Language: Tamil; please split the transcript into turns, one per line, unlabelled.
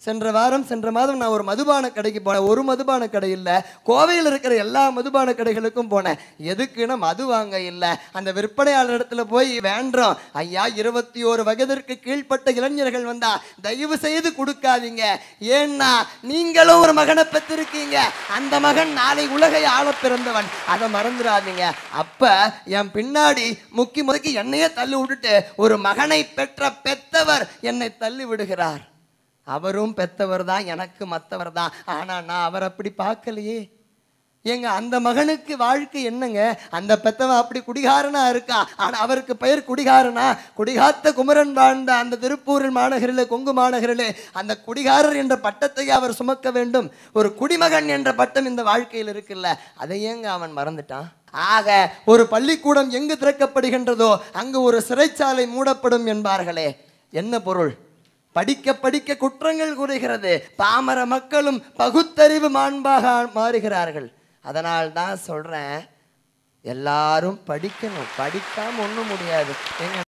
சென்ற மாதம் நான் ஒரு மதுபான கடைக்கு போனேன். ஒரு மதுபான கடை இல்லை, கோவையில் இருக்கிற எல்லா மதுபான கடைகளுக்கும் போனேன். எதுக்குன்னா மது வாங்க இல்லை. அந்த விற்பனையாளர் இடத்துல போய் வேண்டோம், ஐயா 21 வயதிற்கு கீழ்ப்பட்ட இளைஞர்கள் வந்தா தயவு செய்து கொடுக்காதீங்க, ஏன்னா நீங்களும் ஒரு மகனை பெற்றிருக்கீங்க, அந்த மகன் நாளை உலகை ஆள பிறந்தவன், அதை மறந்துடாதீங்க. அப்ப என் பின்னாடி முக்கி என்னையே தள்ளி விட்டுட்டு ஒரு மகனை பெற்றவர் என்னை தள்ளி விடுகிறார். அவரும் பெத்தவர் தான், எனக்கு மற்றவர் தான். ஆனா நான் அவர் அப்படி பார்க்கலையே. ஏங்க அந்த மகனுக்கு வாழ்க்கை என்னங்க? அந்த பெத்தவன் அப்படி குடிகாரனா இருக்கான், ஆனா அவருக்கு பெயர் குடிகாரனா? குடிகாத்த குமரன் வாழ்ந்த அந்த திருப்பூரில் மாநகரிலே, கொங்கு மாநகரிலே அந்த குடிகாரர் என்ற பட்டத்தை அவர் சுமக்க வேண்டும். ஒரு குடிமகன் என்ற பட்டம் இந்த வாழ்க்கையில் இருக்குல்ல, அதை ஏங்க அவன் மறந்துட்டான்? ஆக ஒரு பள்ளிக்கூடம் எங்கு திறக்கப்படுகின்றதோ அங்கு ஒரு சிறைச்சாலை மூடப்படும் என்பார்களே, என்ன பொருள்? படிக்க படிக்க குற்றங்கள் குறைகிறது, பாமர மக்களும் பகுத்தறிவு மாண்பாக மாறுகிறார்கள். அதனால் தான் சொல்றேன், எல்லாரும் படிக்கணும், படிக்காம ஒன்றும் முடியாது.